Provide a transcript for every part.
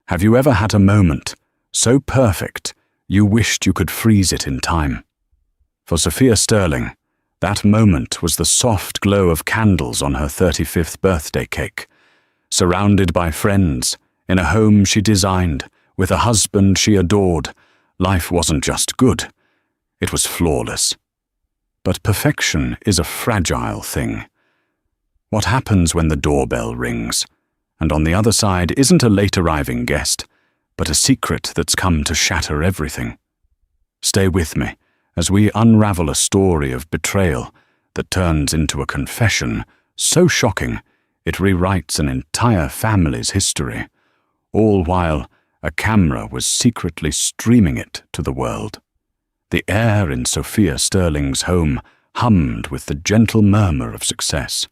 Have you ever had a moment so perfect you wished you could freeze it in time? For Sophia Sterling, that moment was the soft glow of candles on her 35th birthday cake, surrounded by friends, in a home she designed, with a husband she adored. Life wasn't just good, it was flawless. But perfection is a fragile thing. What happens when the doorbell rings, and on the other side isn't a late-arriving guest, but a secret that's come to shatter everything? Stay with me as we unravel a story of betrayal that turns into a confession so shocking it rewrites an entire family's history, all while a camera was secretly streaming it to the world. The air in Sophia Sterling's home hummed with the gentle murmur of success.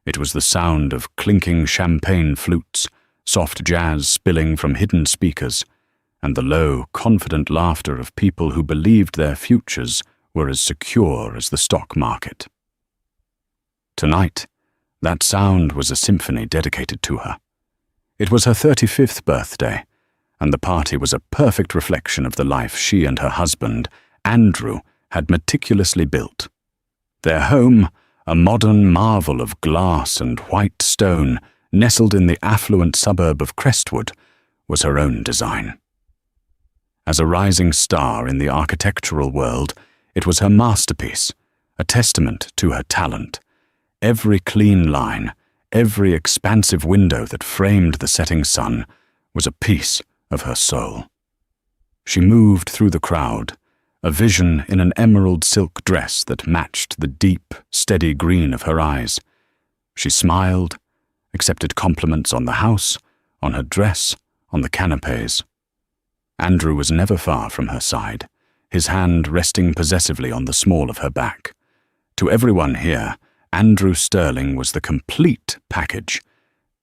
It was the sound of clinking champagne flutes, soft jazz spilling from hidden speakers, and the low, confident laughter of people who believed their futures were as secure as the stock market. Tonight, that sound was a symphony dedicated to her. It was her 35th birthday, and the party was a perfect reflection of the life she and her husband, Andrew, had meticulously built. Their home, a modern marvel of glass and white stone, nestled in the affluent suburb of Crestwood, was her own design. As a rising star in the architectural world, it was her masterpiece, a testament to her talent. Every clean line, every expansive window that framed the setting sun was a piece of her soul. She moved through the crowd, a vision in an emerald silk dress that matched the deep, steady green of her eyes. She smiled, accepted compliments on the house, on her dress, on the canapes. Andrew was never far from her side, his hand resting possessively on the small of her back. To everyone here, Andrew Sterling was the complete package,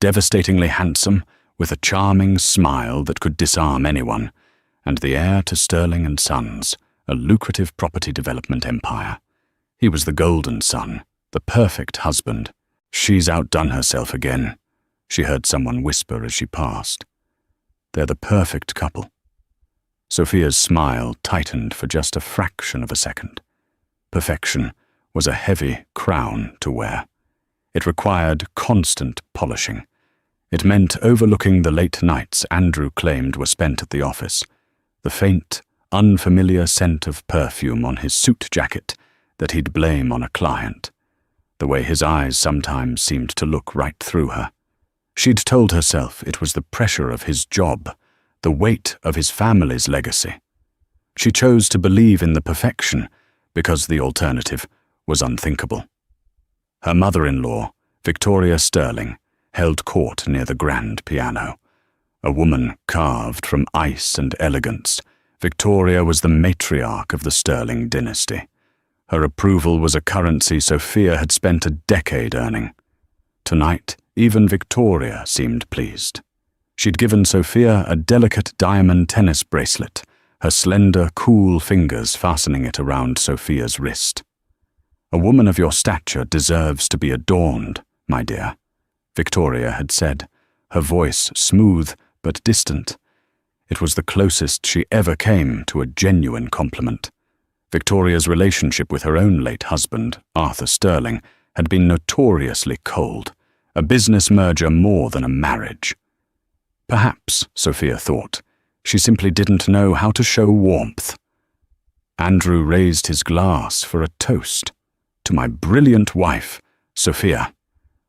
devastatingly handsome, with a charming smile that could disarm anyone, and the heir to Sterling and Sons, a lucrative property development empire. He was the golden son, the perfect husband. "She's outdone herself again," she heard someone whisper as she passed. "They're the perfect couple." Sophia's smile tightened for just a fraction of a second. Perfection was a heavy crown to wear. It required constant polishing. It meant overlooking the late nights Andrew claimed were spent at the office, the faint, unfamiliar scent of perfume on his suit jacket that he'd blame on a client, the way his eyes sometimes seemed to look right through her. She'd told herself it was the pressure of his job, the weight of his family's legacy. She chose to believe in the perfection because the alternative was unthinkable. Her mother-in-law, Victoria Sterling, held court near the grand piano. A woman carved from ice and elegance, Victoria was the matriarch of the Sterling dynasty. Her approval was a currency Sophia had spent a decade earning. Tonight, even Victoria seemed pleased. She'd given Sophia a delicate diamond tennis bracelet, her slender, cool fingers fastening it around Sophia's wrist. "A woman of your stature deserves to be adorned, my dear," Victoria had said, her voice smooth but distant. It was the closest she ever came to a genuine compliment. Victoria's relationship with her own late husband, Arthur Sterling, had been notoriously cold, a business merger more than a marriage. Perhaps, Sophia thought, she simply didn't know how to show warmth. Andrew raised his glass for a toast. "To my brilliant wife, Sophia,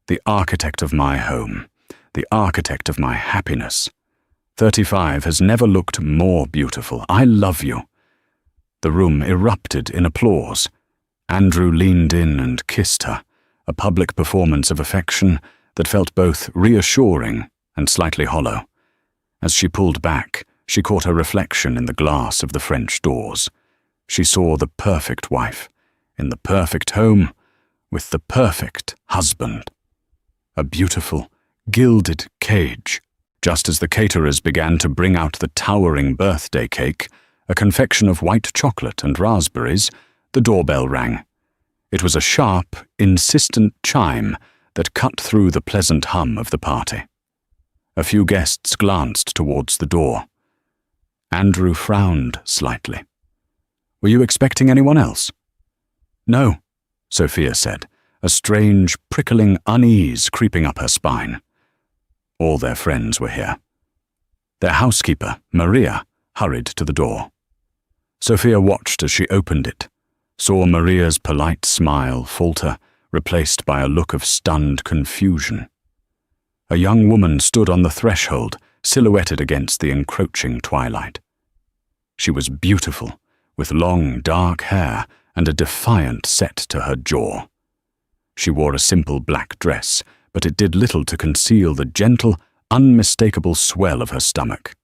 the architect of my home, the architect of my happiness. 35 has never looked more beautiful. I love you." The room erupted in applause. Andrew leaned in and kissed her, a public performance of affection that felt both reassuring and slightly hollow. As she pulled back, she caught her reflection in the glass of the French doors. She saw the perfect wife, in the perfect home, with the perfect husband. A beautiful, gilded cage. Just as the caterers began to bring out the towering birthday cake, a confection of white chocolate and raspberries, the doorbell rang. It was a sharp, insistent chime that cut through the pleasant hum of the party. A few guests glanced towards the door. Andrew frowned slightly. "Were you expecting anyone else?" "No," Sophia said, a strange, prickling unease creeping up her spine. All their friends were here. Their housekeeper, Maria, hurried to the door. Sophia watched as she opened it, saw Maria's polite smile falter, replaced by a look of stunned confusion. A young woman stood on the threshold, silhouetted against the encroaching twilight. She was beautiful, with long, dark hair and a defiant set to her jaw. She wore a simple black dress, but it did little to conceal the gentle, unmistakable swell of her stomach.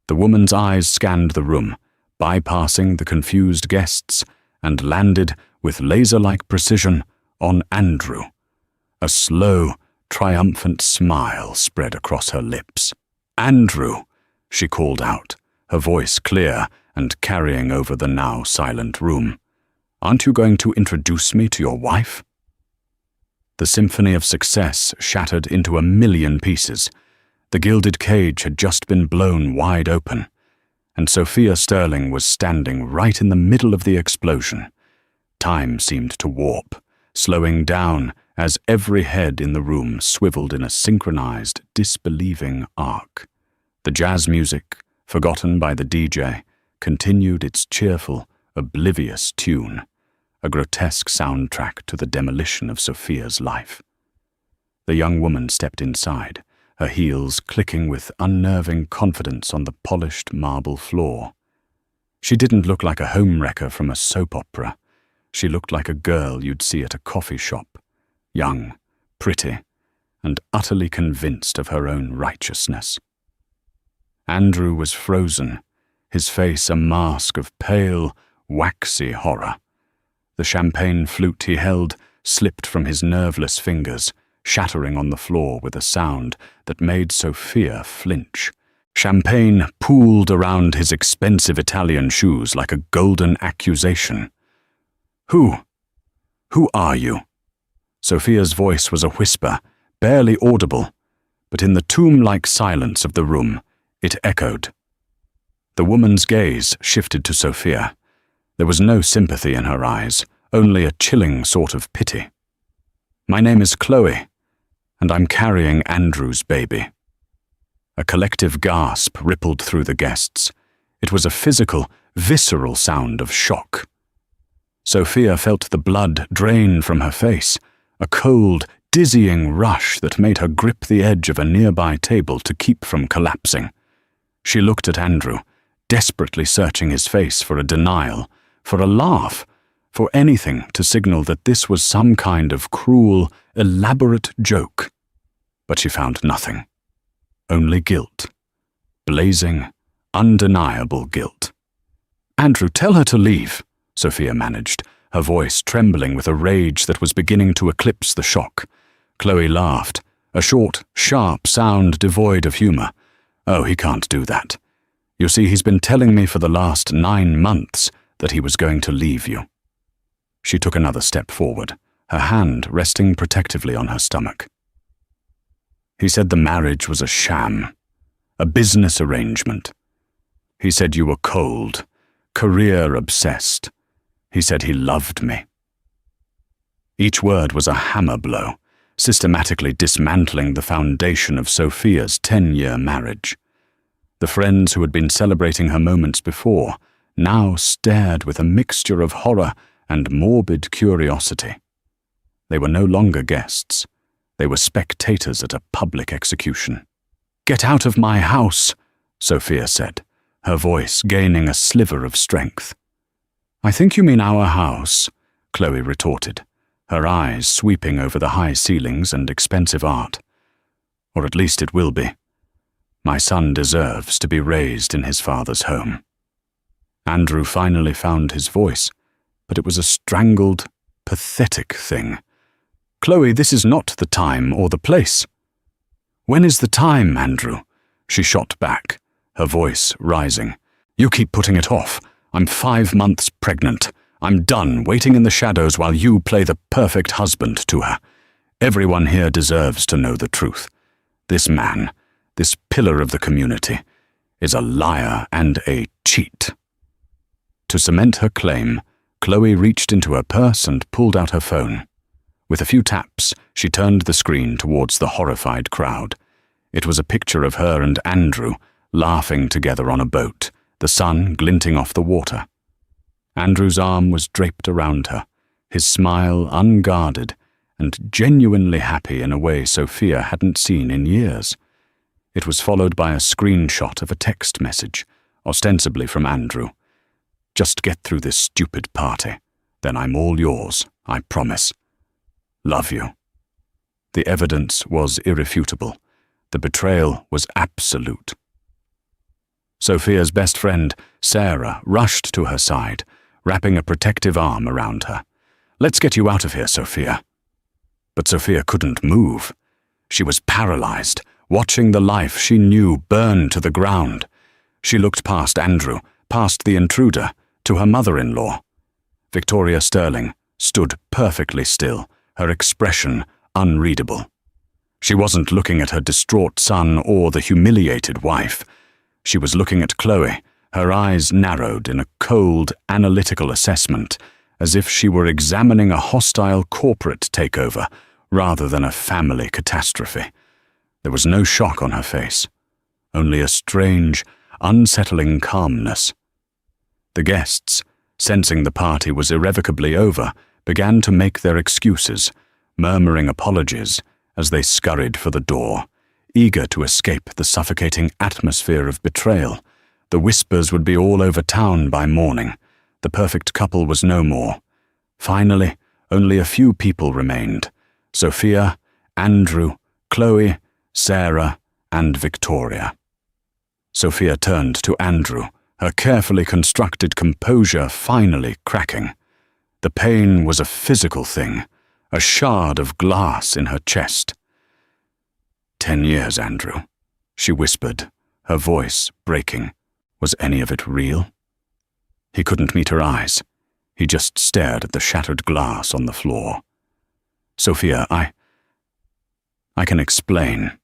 The woman's eyes scanned the room, bypassing the confused guests, and landed, with laser-like precision, on Andrew. A slow, triumphant smile spread across her lips. "Andrew," she called out, her voice clear and carrying over the now silent room. "Aren't you going to introduce me to your wife?" The symphony of success shattered into a million pieces. The gilded cage had just been blown wide open, and Sophia Sterling was standing right in the middle of the explosion. Time seemed to warp, slowing down as every head in the room swiveled in a synchronized, disbelieving arc. The jazz music, forgotten by the DJ, continued its cheerful, oblivious tune, a grotesque soundtrack to the demolition of Sophia's life. The young woman stepped inside, her heels clicking with unnerving confidence on the polished marble floor. She didn't look like a homewrecker from a soap opera. She looked like a girl you'd see at a coffee shop, young, pretty, and utterly convinced of her own righteousness. Andrew was frozen, his face a mask of pale, waxy horror. The champagne flute he held slipped from his nerveless fingers, shattering on the floor with a sound that made Sophia flinch. Champagne pooled around his expensive Italian shoes like a golden accusation. Who are you?" Sophia's voice was a whisper, barely audible, but in the tomb-like silence of the room, it echoed. The woman's gaze shifted to Sophia. There was no sympathy in her eyes, only a chilling sort of pity. "My name is Chloe, and I'm carrying Andrew's baby." A collective gasp rippled through the guests. It was a physical, visceral sound of shock. Sophia felt the blood drain from her face, a cold, dizzying rush that made her grip the edge of a nearby table to keep from collapsing. She looked at Andrew, desperately searching his face for a denial, for a laugh, for anything to signal that this was some kind of cruel, elaborate joke. But she found nothing. Only guilt. Blazing, undeniable guilt. "Andrew, tell her to leave," Sophia managed, her voice trembling with a rage that was beginning to eclipse the shock. Chloe laughed, a short, sharp sound devoid of humor. "Oh, he can't do that. You see, he's been telling me for the last 9 months that he was going to leave you." She took another step forward, her hand resting protectively on her stomach. "He said the marriage was a sham, a business arrangement. He said you were cold, career-obsessed. He said he loved me." Each word was a hammer blow, systematically dismantling the foundation of Sophia's 10-year marriage. The friends who had been celebrating her moments before now stared with a mixture of horror and morbid curiosity. They were no longer guests. They were spectators at a public execution. "Get out of my house," Sophia said, her voice gaining a sliver of strength. "I think you mean our house," Chloe retorted, her eyes sweeping over the high ceilings and expensive art. "Or at least it will be. My son deserves to be raised in his father's home." Andrew finally found his voice, but it was a strangled, pathetic thing. "Chloe, this is not the time or the place." "When is the time, Andrew?" She shot back, her voice rising. "You keep putting it off. I'm 5 months pregnant. I'm done waiting in the shadows while you play the perfect husband to her. Everyone here deserves to know the truth. This man, this pillar of the community, is a liar and a cheat. To cement her claim, Chloe reached into her purse and pulled out her phone. With a few taps, she turned the screen towards the horrified crowd. It was a picture of her and Andrew laughing together on a boat, the sun glinting off the water. Andrew's arm was draped around her, his smile unguarded and genuinely happy in a way Sophia hadn't seen in years. It was followed by a screenshot of a text message, ostensibly from Andrew. "Just get through this stupid party, then I'm all yours, I promise. Love you." The evidence was irrefutable. The betrayal was absolute. Sophia's best friend, Sarah, rushed to her side, wrapping a protective arm around her. "Let's get you out of here, Sophia." But Sophia couldn't move. She was paralyzed, watching the life she knew burn to the ground. She looked past Andrew, past the intruder, to her mother-in-law. Victoria Sterling stood perfectly still, her expression unreadable. She wasn't looking at her distraught son or the humiliated wife. She was looking at Chloe, her eyes narrowed in a cold, analytical assessment, as if she were examining a hostile corporate takeover rather than a family catastrophe. There was no shock on her face, only a strange, unsettling calmness. The guests, sensing the party was irrevocably over, began to make their excuses, murmuring apologies as they scurried for the door, eager to escape the suffocating atmosphere of betrayal. The whispers would be all over town by morning. The perfect couple was no more. Finally, only a few people remained: Sophia, Andrew, Chloe, Sarah, and Victoria. Sophia turned to Andrew, her carefully constructed composure finally cracking. The pain was a physical thing, a shard of glass in her chest. 10 years, Andrew, she whispered, her voice breaking. Was any of it real? He couldn't meet her eyes. He just stared at the shattered glass on the floor. Sophia, I can explain.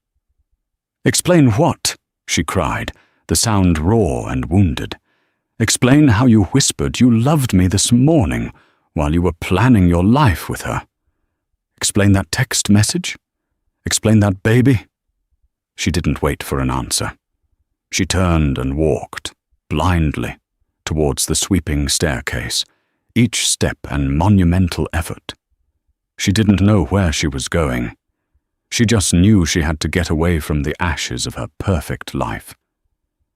Explain what? She cried, the sound raw and wounded. Explain how you whispered you loved me this morning while you were planning your life with her. Explain that text message? Explain that baby? She didn't wait for an answer. She turned and walked, blindly, towards the sweeping staircase, each step an monumental effort. She didn't know where she was going. She just knew she had to get away from the ashes of her perfect life.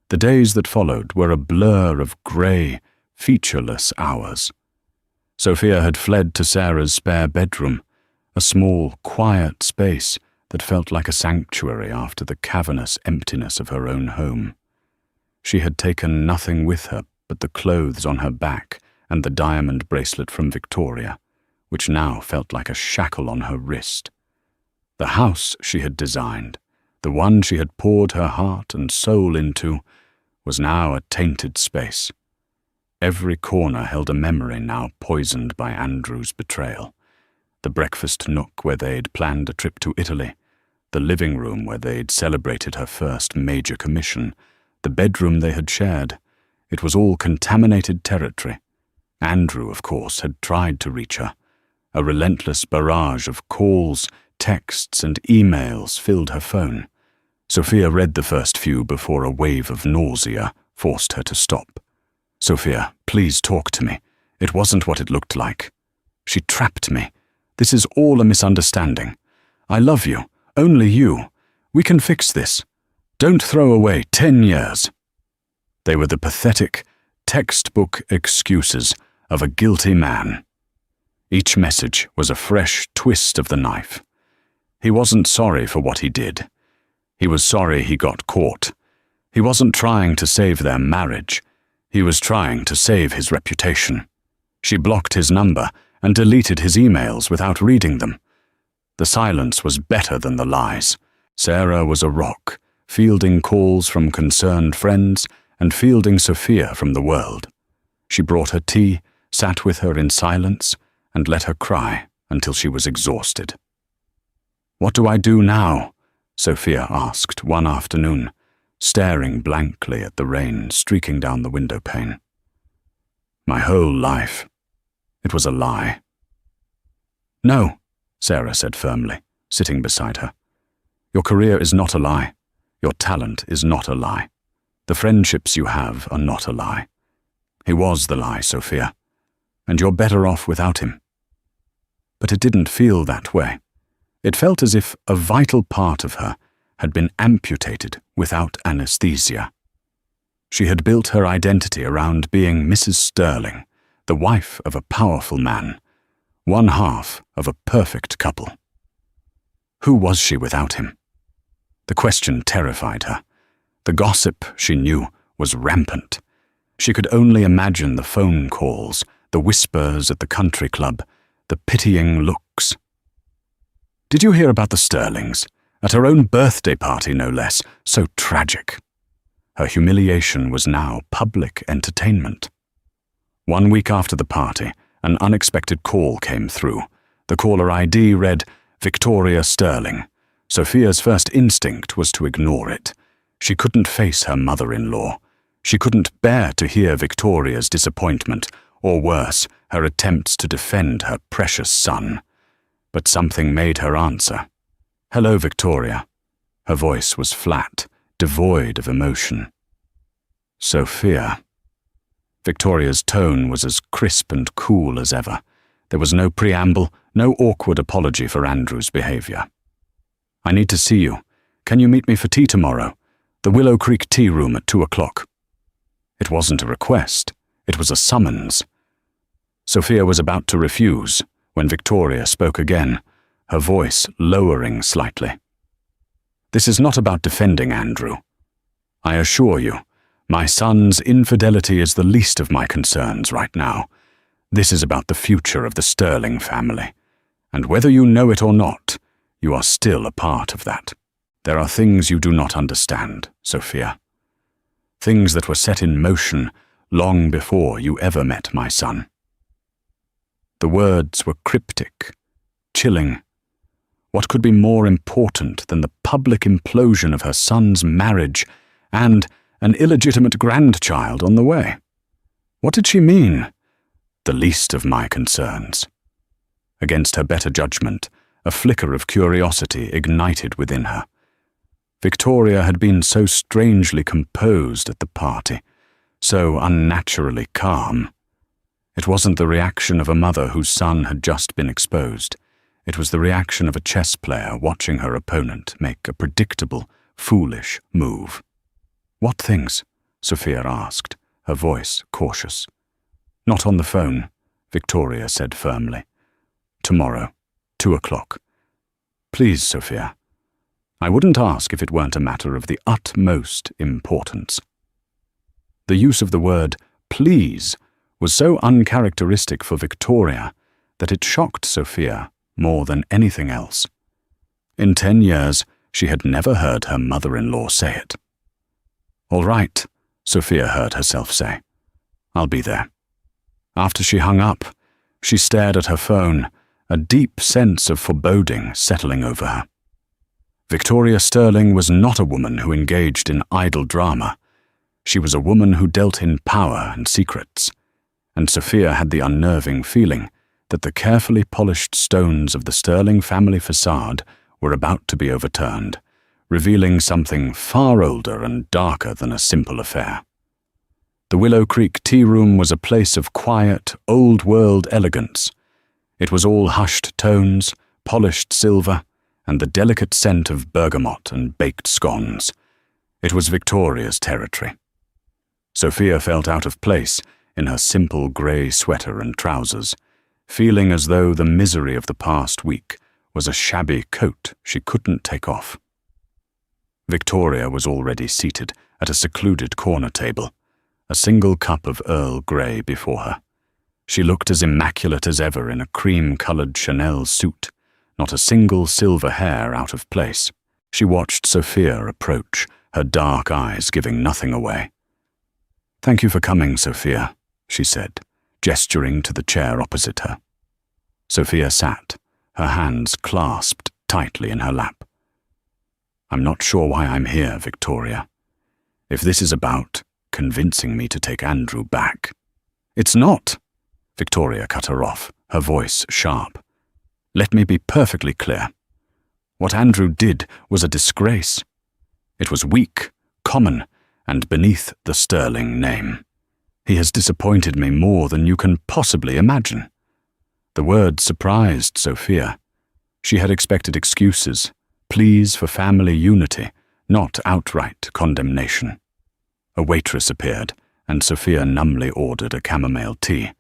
The days that followed were a blur of grey, featureless hours. Sophia had fled to Sarah's spare bedroom, a small, quiet space that felt like a sanctuary after the cavernous emptiness of her own home. She had taken nothing with her but the clothes on her back and the diamond bracelet from Victoria, which now felt like a shackle on her wrist. The house she had designed, the one she had poured her heart and soul into, was now a tainted space. Every corner held a memory now poisoned by Andrew's betrayal. The breakfast nook where they'd planned a trip to Italy, the living room where they'd celebrated her first major commission, the bedroom they had shared. It was all contaminated territory. Andrew, of course, had tried to reach her. A relentless barrage of calls, texts, and emails filled her phone. Sophia read the first few before a wave of nausea forced her to stop. Sophia, please talk to me. It wasn't what it looked like. She trapped me. This is all a misunderstanding. I love you. Only you. We can fix this. Don't throw away 10 years. They were the pathetic, textbook excuses of a guilty man. Each message was a fresh twist of the knife. He wasn't sorry for what he did. He was sorry he got caught. He wasn't trying to save their marriage. He was trying to save his reputation. She blocked his number and deleted his emails without reading them. The silence was better than the lies. Sarah was a rock, fielding calls from concerned friends and fielding Sophia from the world. She brought her tea, sat with her in silence, and let her cry until she was exhausted. What do I do now? Sophia asked one afternoon, staring blankly at the rain streaking down the window pane. My whole life. It was a lie. No, Sarah said firmly, sitting beside her. Your career is not a lie. Your talent is not a lie. The friendships you have are not a lie. He was the lie, Sophia, and you're better off without him. But it didn't feel that way. It felt as if a vital part of her had been amputated without anesthesia. She had built her identity around being Mrs. Sterling, the wife of a powerful man, one half of a perfect couple. Who was she without him? The question terrified her. The gossip, she knew, was rampant. She could only imagine the phone calls, the whispers at the country club, the pitying looks. Did you hear about the Sterlings? At her own birthday party, no less. So tragic. Her humiliation was now public entertainment. 1 week after the party, an unexpected call came through. The caller ID read, Victoria Sterling. Sophia's first instinct was to ignore it. She couldn't face her mother-in-law. She couldn't bear to hear Victoria's disappointment, or worse, her attempts to defend her precious son. But something made her answer. Hello, Victoria. Her voice was flat, devoid of emotion. Sophia. Victoria's tone was as crisp and cool as ever. There was no preamble, no awkward apology for Andrew's behavior. I need to see you. Can you meet me for tea tomorrow? The Willow Creek Tea Room at 2 o'clock. It wasn't a request. It was a summons. Sophia was about to refuse when Victoria spoke again, her voice lowering slightly. This is not about defending Andrew. I assure you, my son's infidelity is the least of my concerns right now. This is about the future of the Sterling family. And whether you know it or not, you are still a part of that. There are things you do not understand, Sophia. Things that were set in motion long before you ever met my son. The words were cryptic, chilling. What could be more important than the public implosion of her son's marriage and an illegitimate grandchild on the way? What did she mean? The least of my concerns. Against her better judgment, a flicker of curiosity ignited within her. Victoria had been so strangely composed at the party, so unnaturally calm. It wasn't the reaction of a mother whose son had just been exposed. It was the reaction of a chess player watching her opponent make a predictable, foolish move. What things? Sophia asked, her voice cautious. Not on the phone, Victoria said firmly. Tomorrow, 2 o'clock. Please, Sophia. I wouldn't ask if it weren't a matter of the utmost importance. The use of the word please was so uncharacteristic for Victoria that it shocked Sophia more than anything else. In 10 years, she had never heard her mother-in-law say it. All right, Sophia heard herself say. I'll be there. After she hung up, she stared at her phone, a deep sense of foreboding settling over her. Victoria Sterling was not a woman who engaged in idle drama. She was a woman who dealt in power and secrets, and Sophia had the unnerving feeling that the carefully polished stones of the Sterling family facade were about to be overturned, revealing something far older and darker than a simple affair. The Willow Creek Tea Room was a place of quiet, old-world elegance. It was all hushed tones, polished silver, and the delicate scent of bergamot and baked scones. It was Victoria's territory. Sophia felt out of place in her simple grey sweater and trousers, feeling as though the misery of the past week was a shabby coat she couldn't take off. Victoria was already seated at a secluded corner table, a single cup of Earl Grey before her. She looked as immaculate as ever in a cream-coloured Chanel suit, not a single silver hair out of place. She watched Sophia approach, her dark eyes giving nothing away. "Thank you for coming, Sophia," she said, gesturing to the chair opposite her. Sophia sat, her hands clasped tightly in her lap. I'm not sure why I'm here, Victoria. If this is about convincing me to take Andrew back—" "It's not," Victoria cut her off, her voice sharp. "Let me be perfectly clear. What Andrew did was a disgrace. It was weak, common, and beneath the Sterling name. He has disappointed me more than you can possibly imagine." The word surprised Sophia. She had expected excuses, pleas for family unity, not outright condemnation. A waitress appeared, and Sophia numbly ordered a chamomile tea.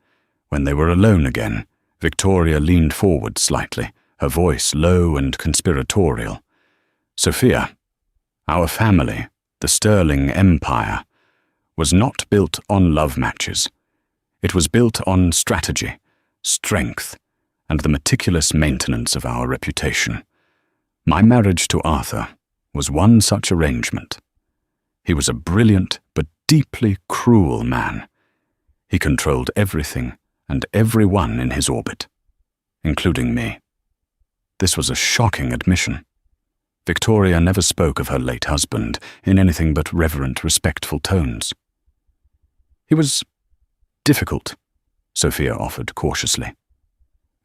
When they were alone again, Victoria leaned forward slightly, her voice low and conspiratorial. "Sophia, our family, the Sterling Empire, was not built on love matches. It was built on strategy, strength, and the meticulous maintenance of our reputation. My marriage to Arthur was one such arrangement. He was a brilliant but deeply cruel man. He controlled everything and everyone in his orbit, including me." This was a shocking admission. Victoria never spoke of her late husband in anything but reverent, respectful tones. "He was difficult," Sophia offered cautiously.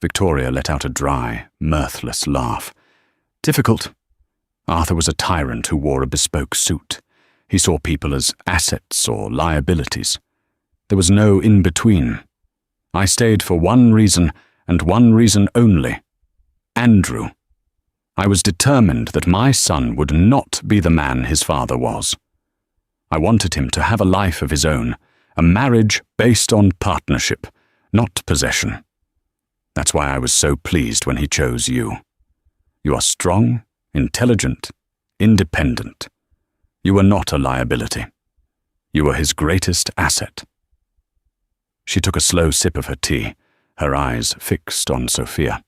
Victoria let out a dry, mirthless laugh. "Difficult? Arthur was a tyrant who wore a bespoke suit. He saw people as assets or liabilities. There was no in-between. I stayed for one reason, and one reason only: Andrew. I was determined that my son would not be the man his father was. I wanted him to have a life of his own, a marriage based on partnership, not possession. That's why I was so pleased when he chose you. You are strong, intelligent, independent. You were not a liability. You were his greatest asset." She took a slow sip of her tea, her eyes fixed on Sophia.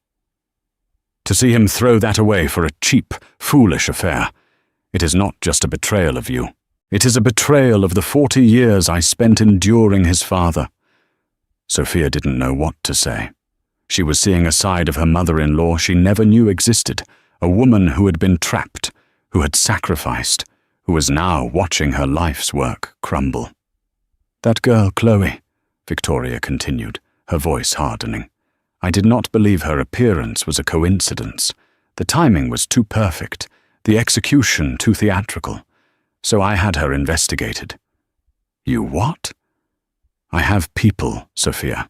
"To see him throw that away for a cheap, foolish affair, it is not just a betrayal of you. It is a betrayal of the 40 years I spent enduring his father." Sophia didn't know what to say. She was seeing a side of her mother-in-law she never knew existed, a woman who had been trapped, who had sacrificed, who was now watching her life's work crumble. "That girl, Chloe," Victoria continued, her voice hardening. "I did not believe her appearance was a coincidence. The timing was too perfect, the execution too theatrical. So I had her investigated." "You what?" "I have people, Sophia.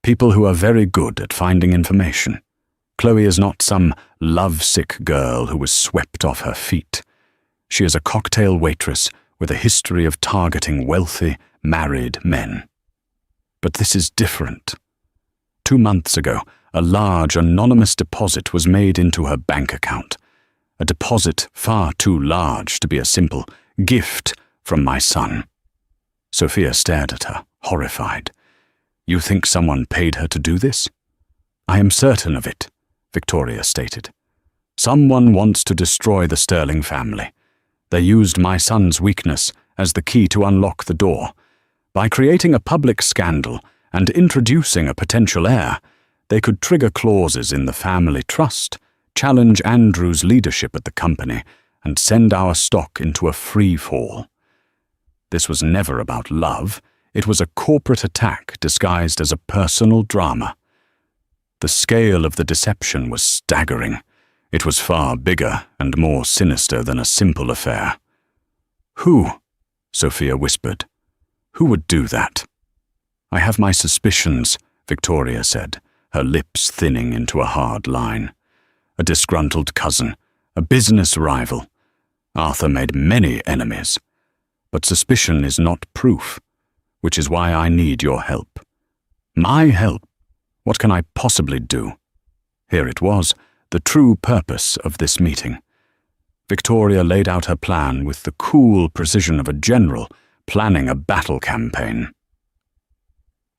People who are very good at finding information. Chloe is not some lovesick girl who was swept off her feet. She is a cocktail waitress with a history of targeting wealthy, married men. But this is different. 2 months ago, a large anonymous deposit was made into her bank account. A deposit far too large to be a simple gift from my son." Sophia stared at her, horrified. "You think someone paid her to do this?" "I am certain of it," Victoria stated. "Someone wants to destroy the Sterling family. They used my son's weakness as the key to unlock the door. By creating a public scandal and introducing a potential heir, they could trigger clauses in the family trust, challenge Andrew's leadership at the company, and send our stock into a free fall. This was never about love. It was a corporate attack disguised as a personal drama. The scale of the deception was staggering. It was far bigger and more sinister than a simple affair." "Who?" Sophia whispered. "Who would do that?" "I have my suspicions," Victoria said, her lips thinning into a hard line. "A disgruntled cousin, a business rival. Arthur made many enemies. But suspicion is not proof, which is why I need your help." "My help? What can I possibly do?" Here it was, the true purpose of this meeting. Victoria laid out her plan with the cool precision of a general planning a battle campaign.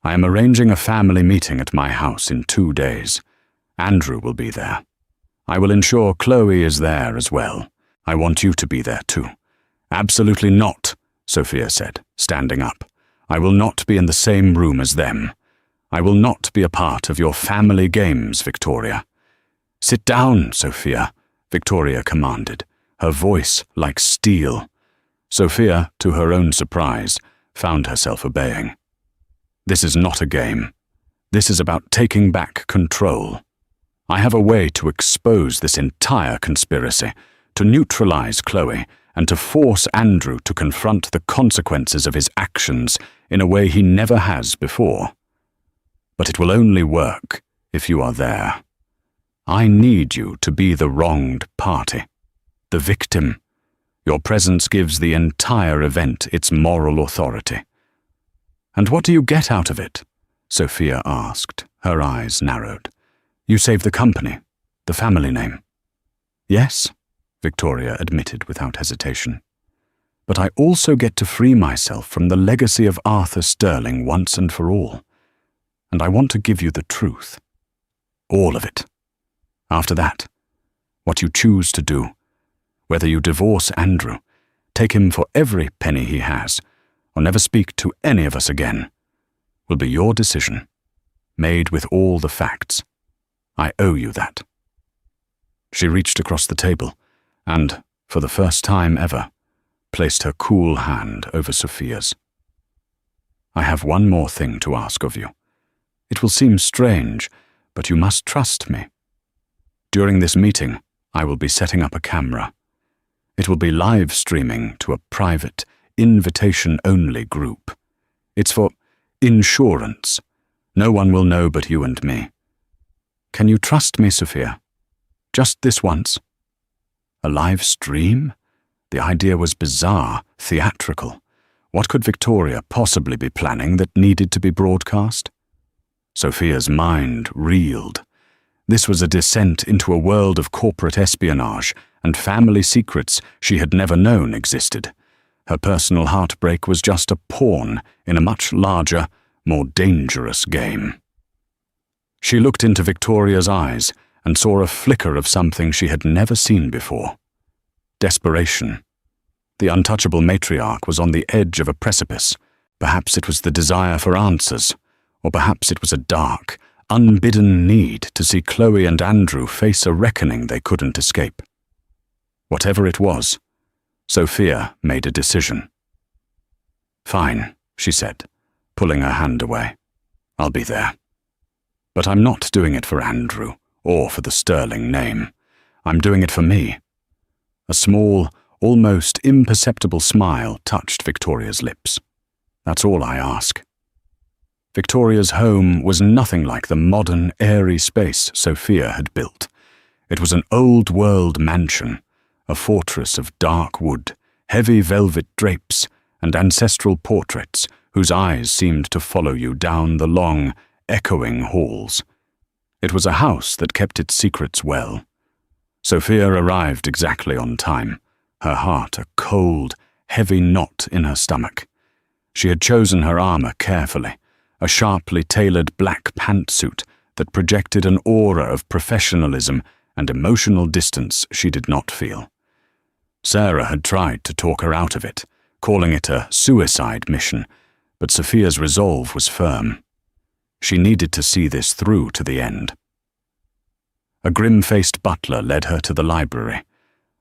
"I am arranging a family meeting at my house in 2 days. Andrew will be there. I will ensure Chloe is there as well. I want you to be there too." "Absolutely not," Sophia said, standing up. "I will not be in the same room as them. I will not be a part of your family games, Victoria." "Sit down, Sophia," Victoria commanded, her voice like steel. Sophia, to her own surprise, found herself obeying. This is not a game. This is about taking back control. I have a way to expose this entire conspiracy, to neutralize Chloe, and to force Andrew to confront the consequences of his actions in a way he never has before. But it will only work if you are there. I need you to be the wronged party, the victim. Your presence gives the entire event its moral authority. And what do you get out of it? Sophia asked, her eyes narrowed. You save the company, the family name. Yes, Victoria admitted without hesitation. But I also get to free myself from the legacy of Arthur Sterling once and for all. And I want to give you the truth. All of it. After that, what you choose to do, whether you divorce Andrew, take him for every penny he has, or never speak to any of us again, will be your decision, made with all the facts. I owe you that. She reached across the table and, for the first time ever, placed her cool hand over Sophia's. I have one more thing to ask of you. It will seem strange, but you must trust me. During this meeting, I will be setting up a camera. It will be live streaming to a private, invitation-only group. It's for insurance. No one will know but you and me. Can you trust me, Sophia? Just this once? A live stream? The idea was bizarre, theatrical. What could Victoria possibly be planning that needed to be broadcast? Sophia's mind reeled. This was a descent into a world of corporate espionage and family secrets she had never known existed. Her personal heartbreak was just a pawn in a much larger, more dangerous game. She looked into Victoria's eyes and saw a flicker of something she had never seen before. Desperation. The untouchable matriarch was on the edge of a precipice. Perhaps it was the desire for answers, or perhaps it was a dark, unbidden need to see Chloe and Andrew face a reckoning they couldn't escape. Whatever it was, Sophia made a decision. Fine, she said, pulling her hand away. I'll be there. But I'm not doing it for Andrew, or for the Sterling name. I'm doing it for me. A small, almost imperceptible smile touched Victoria's lips. That's all I ask. Victoria's home was nothing like the modern, airy space Sophia had built. It was an old-world mansion, a fortress of dark wood, heavy velvet drapes, and ancestral portraits whose eyes seemed to follow you down the long, echoing halls. It was a house that kept its secrets well. Sophia arrived exactly on time, her heart a cold, heavy knot in her stomach. She had chosen her armor carefully, a sharply tailored black pantsuit that projected an aura of professionalism and emotional distance she did not feel. Sarah had tried to talk her out of it, calling it a suicide mission, but Sophia's resolve was firm. She needed to see this through to the end. A grim-faced butler led her to the library.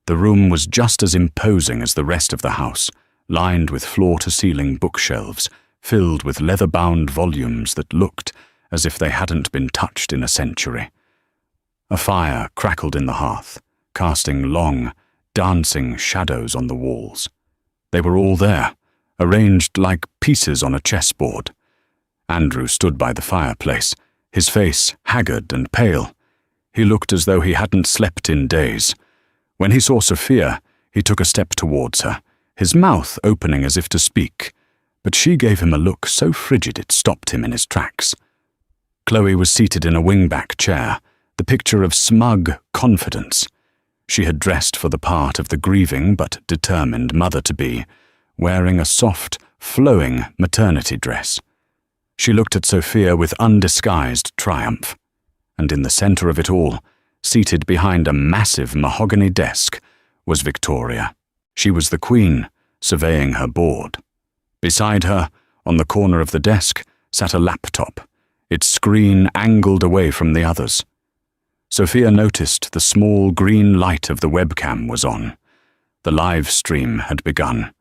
The room was just as imposing as the rest of the house, lined with floor-to-ceiling bookshelves, filled with leather-bound volumes that looked as if they hadn't been touched in a century. A fire crackled in the hearth, casting long, dancing shadows on the walls. They were all there, arranged like pieces on a chessboard. Andrew stood by the fireplace, his face haggard and pale. He looked as though he hadn't slept in days. When he saw Sophia, he took a step towards her, his mouth opening as if to speak, but she gave him a look so frigid it stopped him in his tracks. Chloe was seated in a wing-back chair, the picture of smug confidence. She had dressed for the part of the grieving but determined mother-to-be, wearing a soft, flowing maternity dress. She looked at Sophia with undisguised triumph, and in the center of it all, seated behind a massive mahogany desk, was Victoria. She was the queen, surveying her board. Beside her, on the corner of the desk, sat a laptop, its screen angled away from the others. Sophia noticed the small green light of the webcam was on. The live stream had begun.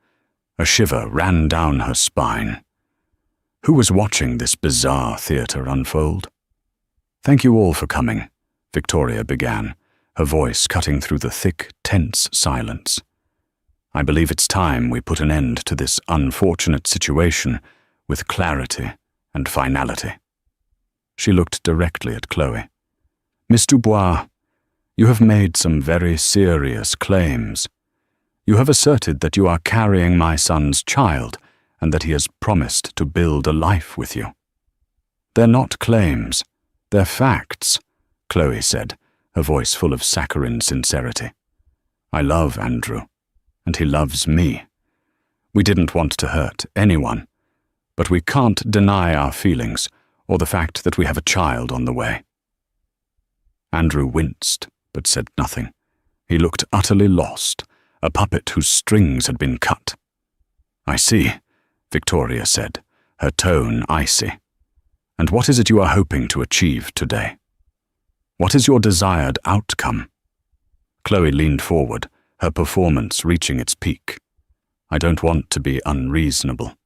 A shiver ran down her spine. Who was watching this bizarre theatre unfold? "Thank you all for coming," Victoria began, her voice cutting through the thick, tense silence. "I believe it's time we put an end to this unfortunate situation with clarity and finality." She looked directly at Chloe. "Miss Dubois, you have made some very serious claims. You have asserted that you are carrying my son's child and that he has promised to build a life with you." "They're not claims, they're facts," Chloe said, her voice full of saccharine sincerity. "I love Andrew, and he loves me. We didn't want to hurt anyone, but we can't deny our feelings or the fact that we have a child on the way." Andrew winced, but said nothing. He looked utterly lost, a puppet whose strings had been cut. "I see," Victoria said, her tone icy. "And what is it you are hoping to achieve today? What is your desired outcome?" Chloe leaned forward, her performance reaching its peak. "I don't want to be unreasonable.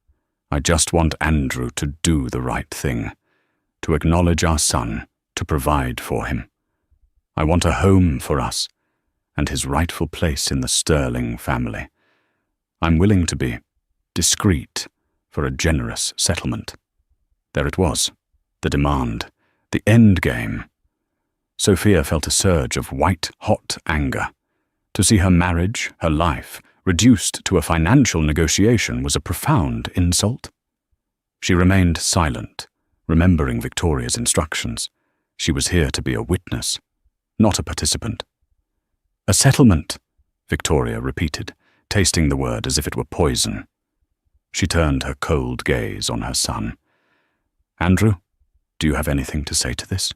I just want Andrew to do the right thing, to acknowledge our son, to provide for him. I want a home for us, and his rightful place in the Sterling family. I'm willing to be discreet for a generous settlement." There it was, the demand, the end game. Sophia felt a surge of white-hot anger. To see her marriage, her life, reduced to a financial negotiation was a profound insult. She remained silent, remembering Victoria's instructions. She was here to be a witness, not a participant. "A settlement," Victoria repeated, tasting the word as if it were poison. She turned her cold gaze on her son. "Andrew, do you have anything to say to this?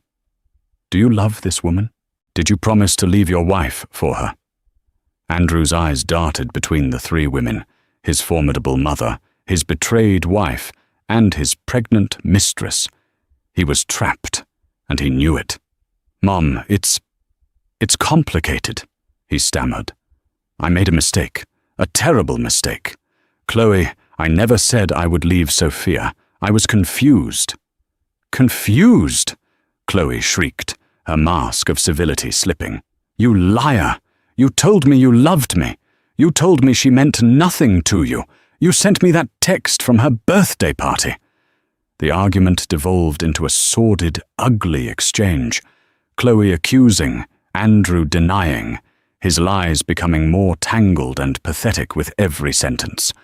Do you love this woman? Did you promise to leave your wife for her?" Andrew's eyes darted between the three women, his formidable mother, his betrayed wife, and his pregnant mistress. He was trapped, and he knew it. "Mom, it's complicated," he stammered. "I made a mistake, a terrible mistake. Chloe, I never said I would leave Sophia. I was confused." "Confused?" Chloe shrieked, her mask of civility slipping. "You liar! You told me you loved me. You told me she meant nothing to you. You sent me that text from her birthday party." The argument devolved into a sordid, ugly exchange. Chloe accusing, Andrew denying, his lies becoming more tangled and pathetic with every sentence.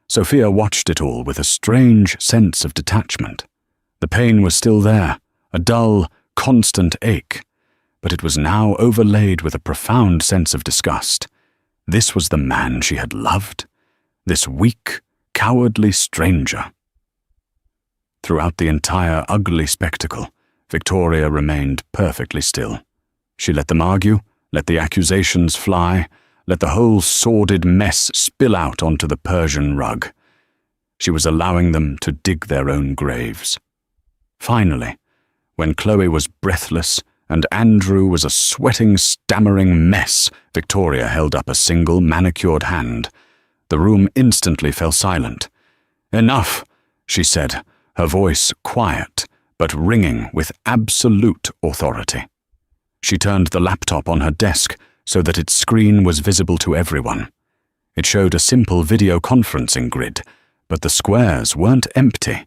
Sophia watched it all with a strange sense of detachment. The pain was still there, a dull, constant ache, but it was now overlaid with a profound sense of disgust. This was the man she had loved, this weak, cowardly stranger. Throughout the entire ugly spectacle, Victoria remained perfectly still. She let them argue, let the accusations fly, let the whole sordid mess spill out onto the Persian rug. She was allowing them to dig their own graves. Finally, when Chloe was breathless and Andrew was a sweating, stammering mess, Victoria held up a single manicured hand. The room instantly fell silent. "Enough," she said, her voice quiet, but ringing with absolute authority. She turned the laptop on her desk so that its screen was visible to everyone. It showed a simple video conferencing grid, but the squares weren't empty.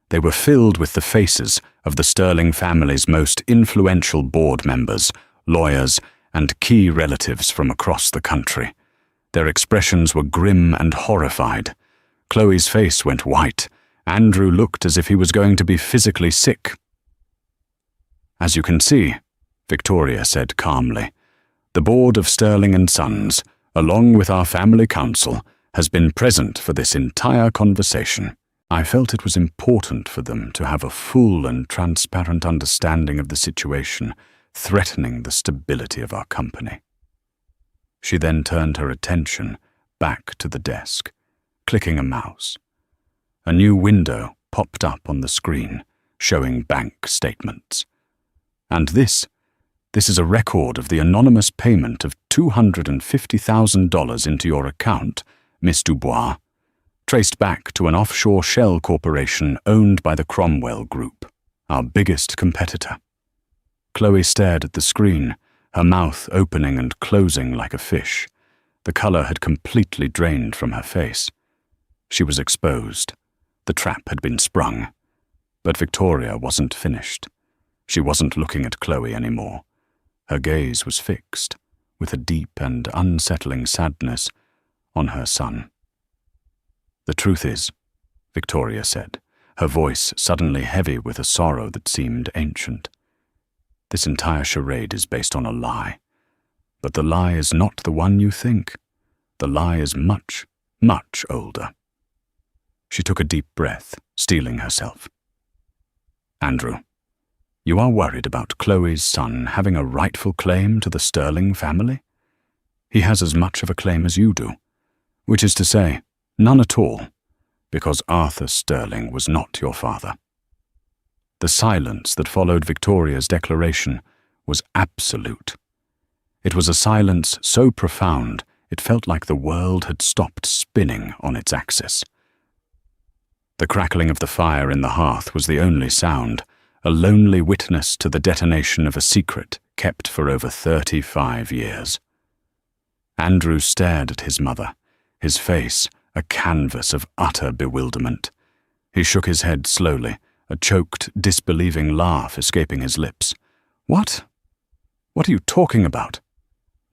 They were filled with the faces of the Sterling family's most influential board members, lawyers, and key relatives from across the country. Their expressions were grim and horrified. Chloe's face went white. Andrew looked as if he was going to be physically sick. "As you can see," Victoria said calmly, "the board of Sterling & Sons, along with our family council, has been present for this entire conversation. I felt it was important for them to have a full and transparent understanding of the situation threatening the stability of our company." She then turned her attention back to the desk, clicking a mouse. A new window popped up on the screen, showing bank statements. And this This is a record of the anonymous payment of $250,000 into your account, Miss Dubois, traced back to an offshore shell corporation owned by the Cromwell Group, our biggest competitor." Chloe stared at the screen, her mouth opening and closing like a fish. The color had completely drained from her face. She was exposed. The trap had been sprung. But Victoria wasn't finished. She wasn't looking at Chloe anymore. Her gaze was fixed, with a deep and unsettling sadness, on her son. "The truth is," Victoria said, her voice suddenly heavy with a sorrow that seemed ancient, "this entire charade is based on a lie. But the lie is not the one you think. The lie is much, much older." She took a deep breath, steeling herself. "Andrew, you are worried about Chloe's son having a rightful claim to the Sterling family? He has as much of a claim as you do, which is to say, none at all, because Arthur Sterling was not your father." The silence that followed Victoria's declaration was absolute. It was a silence so profound it felt like the world had stopped spinning on its axis. The crackling of the fire in the hearth was the only sound, a lonely witness to the detonation of a secret kept for over 35 years. Andrew stared at his mother, his face a canvas of utter bewilderment. He shook his head slowly, a choked, disbelieving laugh escaping his lips. "What? What are you talking about?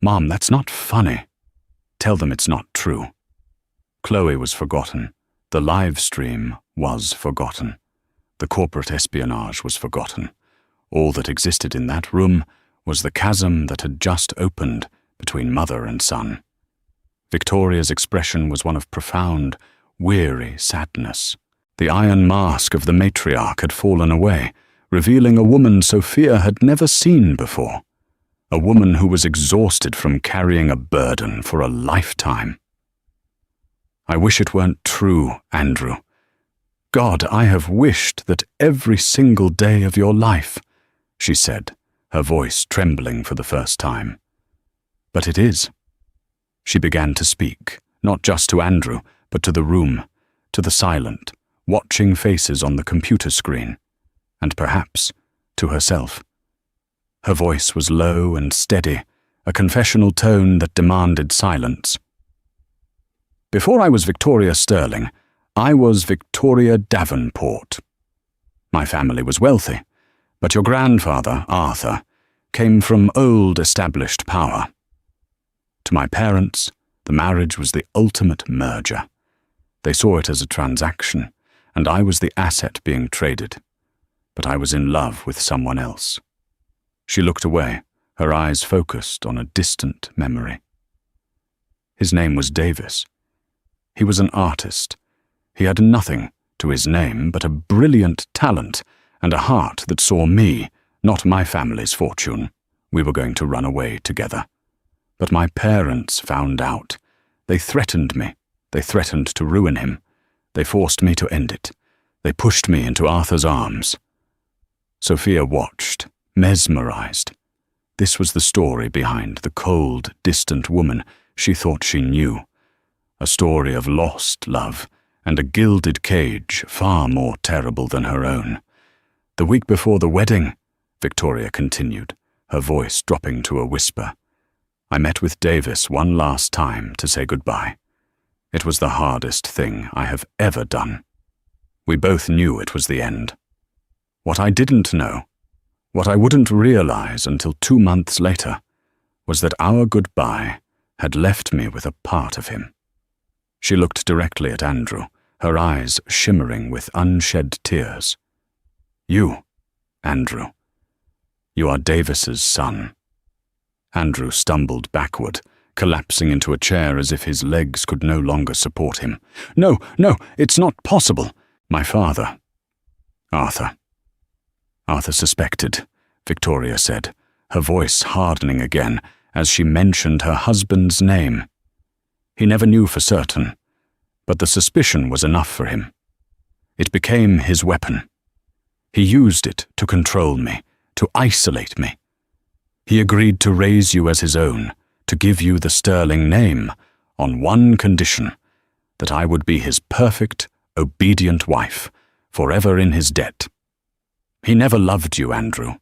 Mom, that's not funny. Tell them it's not true." Chloe was forgotten. The live stream was forgotten. The corporate espionage was forgotten. All that existed in that room was the chasm that had just opened between mother and son. Victoria's expression was one of profound, weary sadness. The iron mask of the matriarch had fallen away, revealing a woman Sophia had never seen before. A woman who was exhausted from carrying a burden for a lifetime. "I wish it weren't true, Andrew. God, I have wished that every single day of your life," she said, her voice trembling for the first time. "But it is." She began to speak, not just to Andrew, but to the room, to the silent, watching faces on the computer screen, and perhaps to herself. Her voice was low and steady, a confessional tone that demanded silence. "Before I was Victoria Sterling, I was Victoria Davenport. My family was wealthy, but your grandfather, Arthur, came from old established power. To my parents, the marriage was the ultimate merger. They saw it as a transaction, and I was the asset being traded. But I was in love with someone else." She looked away, her eyes focused on a distant memory. "His name was Davis. He was an artist. He had nothing to his name but a brilliant talent and a heart that saw me, not my family's fortune. We were going to run away together. But my parents found out. They threatened me. They threatened to ruin him. They forced me to end it. They pushed me into Arthur's arms." Sophia watched, mesmerized. This was the story behind the cold, distant woman she thought she knew. A story of lost love and a gilded cage far more terrible than her own. "The week before the wedding," Victoria continued, her voice dropping to a whisper, "I met with Davis one last time to say goodbye. It was the hardest thing I have ever done. We both knew it was the end. What I didn't know, what I wouldn't realize until 2 months later, was that our goodbye had left me with a part of him." She looked directly at Andrew, her eyes shimmering with unshed tears. "You, Andrew. You are Davis's son." Andrew stumbled backward, collapsing into a chair as if his legs could no longer support him. No, it's not possible. My father. Arthur. Arthur suspected," Victoria said, her voice hardening again as she mentioned her husband's name. "He never knew for certain, but the suspicion was enough for him. It became his weapon. He used it to control me, to isolate me. He agreed to raise you as his own, to give you the Sterling name, on one condition, that I would be his perfect, obedient wife, forever in his debt. He never loved you, Andrew.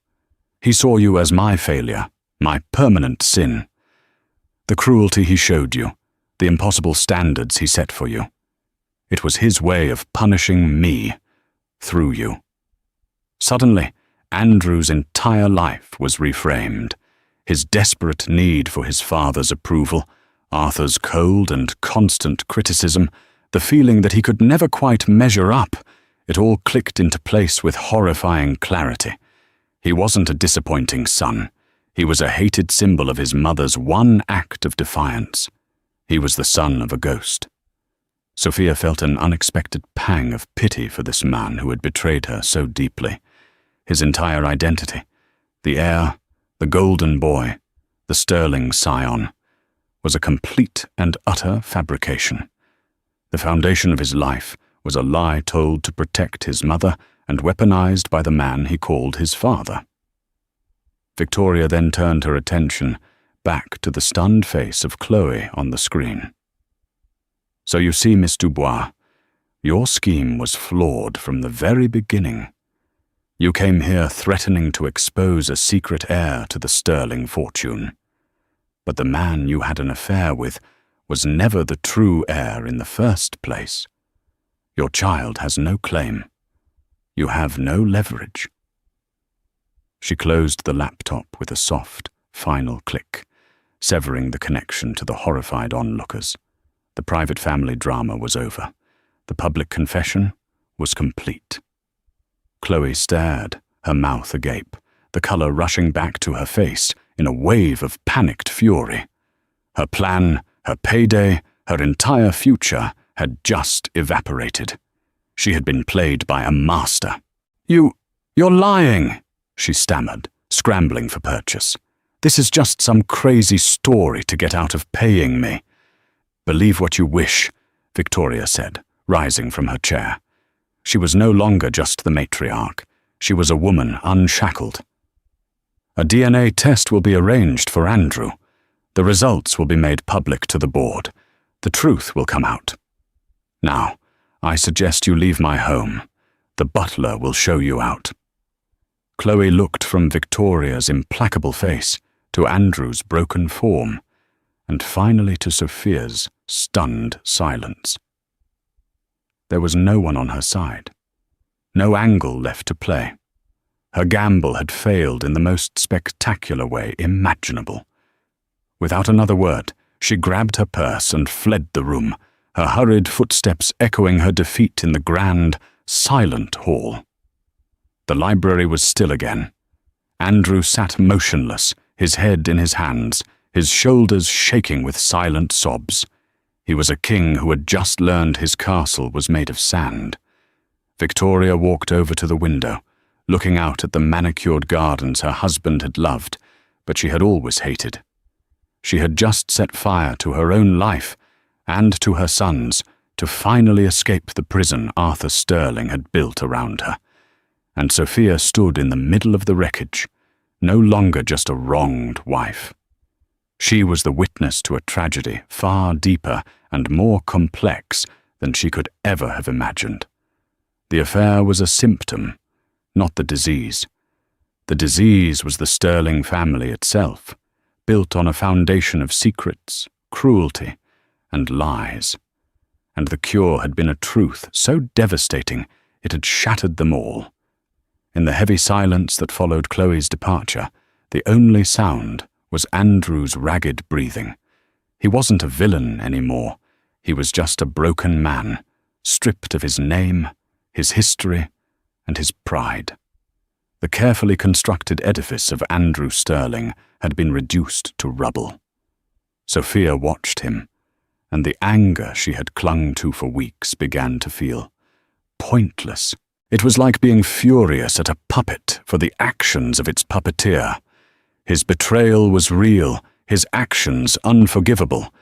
He saw you as my failure, my permanent sin. The cruelty he showed you, the impossible standards he set for you. It was his way of punishing me, through you. Suddenly, Andrew's entire life was reframed. His desperate need for his father's approval, Arthur's cold and constant criticism, the feeling that he could never quite measure up, it all clicked into place with horrifying clarity. He wasn't a disappointing son. He was a hated symbol of his mother's one act of defiance. He was the son of a ghost. Sophia felt an unexpected pang of pity for this man who had betrayed her so deeply. His entire identity, the heir, the golden boy, the Sterling scion, was a complete and utter fabrication. The foundation of his life was a lie told to protect his mother and weaponized by the man he called his father. Victoria then turned her attention back to the stunned face of Chloe on the screen. So you see, Miss Dubois, your scheme was flawed from the very beginning. You came here threatening to expose a secret heir to the Sterling fortune. But the man you had an affair with was never the true heir in the first place. Your child has no claim. You have no leverage. She closed the laptop with a soft, final click, severing the connection to the horrified onlookers. The private family drama was over. The public confession was complete. Chloe stared, her mouth agape, the color rushing back to her face in a wave of panicked fury. Her plan, her payday, her entire future had just evaporated. She had been played by a master. You're lying, she stammered, scrambling for purchase. This is just some crazy story to get out of paying me. Believe what you wish, Victoria said, rising from her chair. She was no longer just the matriarch. She was a woman unshackled. A DNA test will be arranged for Andrew. The results will be made public to the board. The truth will come out. Now, I suggest you leave my home. The butler will show you out. Chloe looked from Victoria's implacable face to Andrew's broken form, and finally to Sophia's stunned silence. There was no one on her side. No angle left to play. Her gamble had failed in the most spectacular way imaginable. Without another word, she grabbed her purse and fled the room, her hurried footsteps echoing her defeat in the grand, silent hall. The library was still again. Andrew sat motionless, his head in his hands, his shoulders shaking with silent sobs. He was a king who had just learned his castle was made of sand. Victoria walked over to the window, looking out at the manicured gardens her husband had loved, but she had always hated. She had just set fire to her own life and to her son's to finally escape the prison Arthur Sterling had built around her. And Sophia stood in the middle of the wreckage, no longer just a wronged wife. She was the witness to a tragedy far deeper and more complex than she could ever have imagined. The affair was a symptom, not the disease. The disease was the Sterling family itself, built on a foundation of secrets, cruelty, and lies. And the cure had been a truth so devastating it had shattered them all. In the heavy silence that followed Chloe's departure, the only sound was Andrew's ragged breathing. He wasn't a villain anymore. He was just a broken man, stripped of his name, his history, and his pride. The carefully constructed edifice of Andrew Sterling had been reduced to rubble. Sophia watched him, and the anger she had clung to for weeks began to feel pointless. It was like being furious at a puppet for the actions of its puppeteer. His betrayal was real, his actions unforgivable,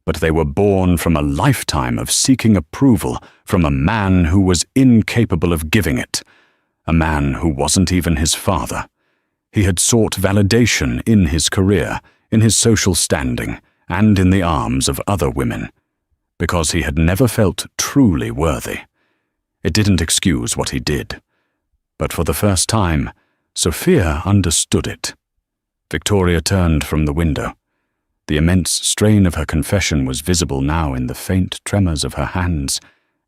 but they were born from a lifetime of seeking approval from a man who was incapable of giving it, a man who wasn't even his father. He had sought validation in his career, in his social standing, and in the arms of other women, because he had never felt truly worthy. It didn't excuse what he did. But for the first time, Sophia understood it. Victoria turned from the window. The immense strain of her confession was visible now in the faint tremors of her hands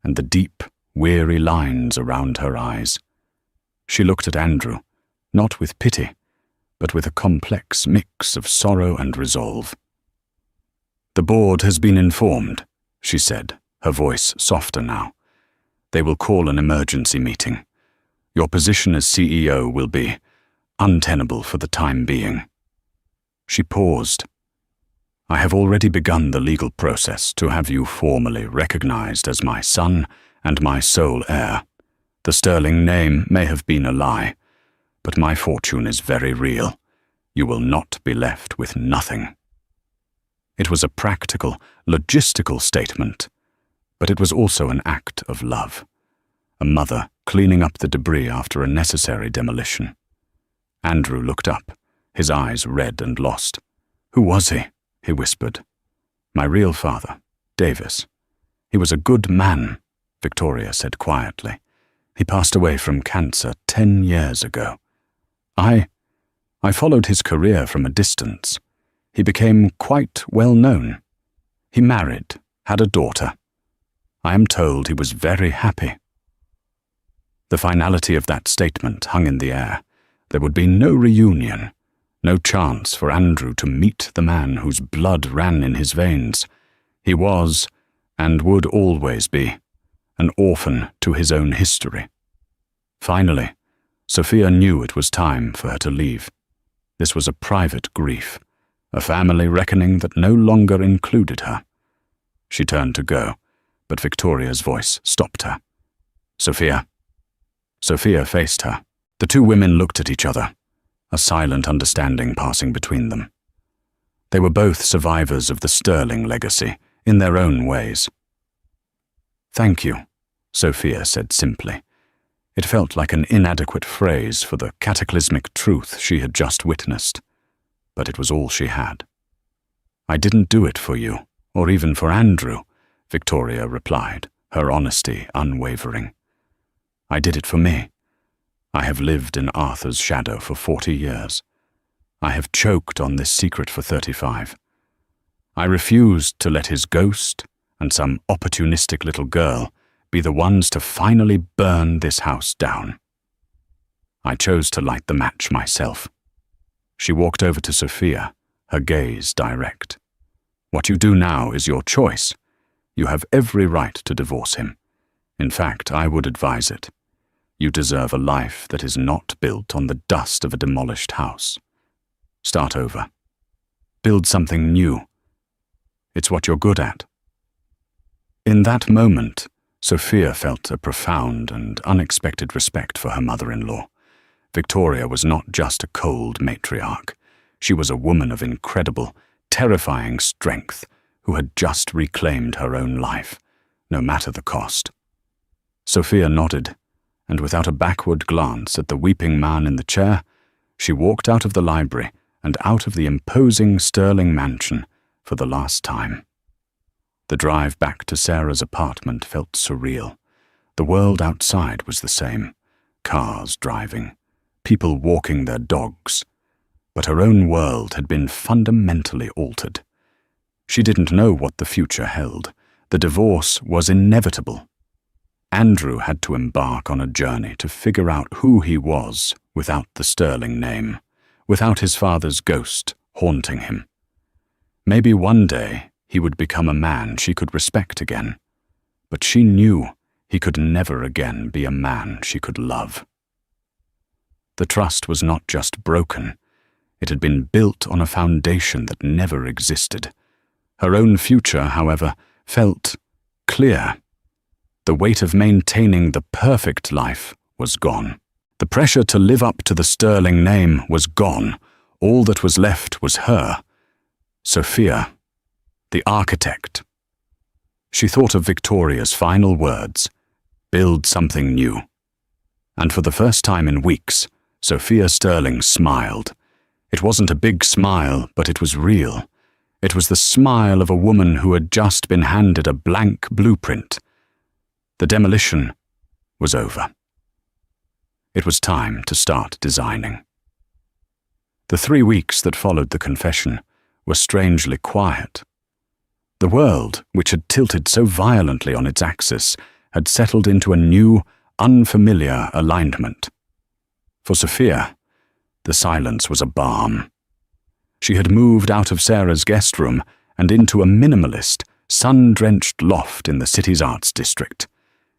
and the deep, weary lines around her eyes. She looked at Andrew, not with pity, but with a complex mix of sorrow and resolve. "The board has been informed," she said, her voice softer now. "They will call an emergency meeting. Your position as CEO will be untenable for the time being." She paused. "I have already begun the legal process to have you formally recognized as my son and my sole heir. The sterling name may have been a lie, but my fortune is very real. You will not be left with nothing." It was a practical, logistical statement, but it was also an act of love. A mother cleaning up the debris after a necessary demolition. Andrew looked up, his eyes red and lost. "Who was he?" he whispered. "My real father, Davis. He was a good man," Victoria said quietly. "He passed away from cancer 10 years ago. I followed his career from a distance. He became quite well known. He married, had a daughter. I am told he was very happy." The finality of that statement hung in the air. There would be no reunion, no chance for Andrew to meet the man whose blood ran in his veins. He was, and would always be, an orphan to his own history. Finally, Sophia knew it was time for her to leave. This was a private grief, a family reckoning that no longer included her. She turned to go, but Victoria's voice stopped her. "Sophia." Sophia faced her. The two women looked at each other, a silent understanding passing between them. They were both survivors of the Sterling legacy, in their own ways. "Thank you," Sophia said simply. It felt like an inadequate phrase for the cataclysmic truth she had just witnessed, but it was all she had. "I didn't do it for you, or even for Andrew," Victoria replied, her honesty unwavering. "I did it for me. I have lived in Arthur's shadow for 40 years. I have choked on this secret for 35. I refused to let his ghost and some opportunistic little girl be the ones to finally burn this house down. I chose to light the match myself." She walked over to Sophia, her gaze direct. "What you do now is your choice. You have every right to divorce him. In fact, I would advise it. You deserve a life that is not built on the dust of a demolished house. Start over. Build something new. It's what you're good at." In that moment, Sophia felt a profound and unexpected respect for her mother-in-law. Victoria was not just a cold matriarch. She was a woman of incredible, terrifying strength who had just reclaimed her own life, no matter the cost. Sophia nodded, and without a backward glance at the weeping man in the chair, she walked out of the library and out of the imposing Sterling mansion for the last time. The drive back to Sarah's apartment felt surreal. The world outside was the same. Cars driving, people walking their dogs. But her own world had been fundamentally altered. She didn't know what the future held. The divorce was inevitable. Andrew had to embark on a journey to figure out who he was without the Sterling name, without his father's ghost haunting him. Maybe one day he would become a man she could respect again, but she knew he could never again be a man she could love. The trust was not just broken, it had been built on a foundation that never existed. Her own future, however, felt clear. The weight of maintaining the perfect life was gone. The pressure to live up to the Sterling name was gone. All that was left was her, Sophia, the architect. She thought of Victoria's final words, "Build something new." And for the first time in weeks, Sophia Sterling smiled. It wasn't a big smile, but it was real. It was the smile of a woman who had just been handed a blank blueprint. The demolition was over. It was time to start designing. The 3 weeks that followed the confession were strangely quiet. The world, which had tilted so violently on its axis, had settled into a new, unfamiliar alignment. For Sophia, the silence was a balm. She had moved out of Sarah's guest room and into a minimalist, sun-drenched loft in the city's arts district.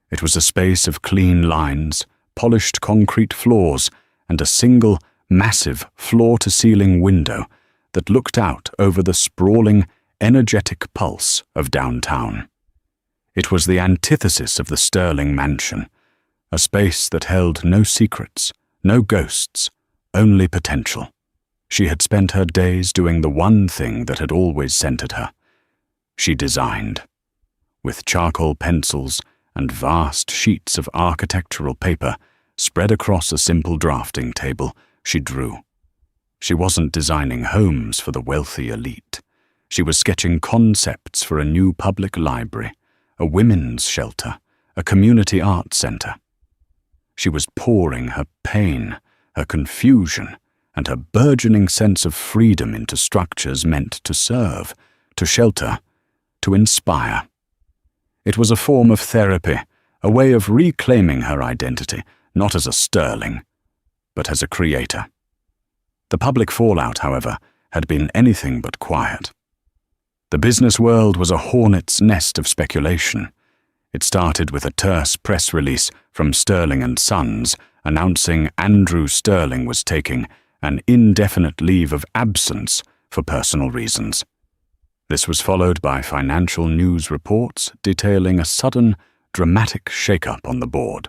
It was a space of clean lines, polished concrete floors, and a single, massive, floor-to-ceiling window that looked out over the sprawling, energetic pulse of downtown. It was the antithesis of the Sterling mansion, a space that held no secrets, no ghosts, only potential. She had spent her days doing the one thing that had always centered her. She designed. With charcoal pencils and vast sheets of architectural paper spread across a simple drafting table, she drew. She wasn't designing homes for the wealthy elite. She was sketching concepts for a new public library, a women's shelter, a community arts center. She was pouring her pain, her confusion, and her burgeoning sense of freedom into structures meant to serve, to shelter, to inspire. It was a form of therapy, a way of reclaiming her identity, not as a Sterling, but as a creator. The public fallout, however, had been anything but quiet. The business world was a hornet's nest of speculation. It started with a terse press release from Sterling & Sons announcing Andrew Sterling was taking an indefinite leave of absence for personal reasons. This was followed by financial news reports detailing a sudden, dramatic shake-up on the board.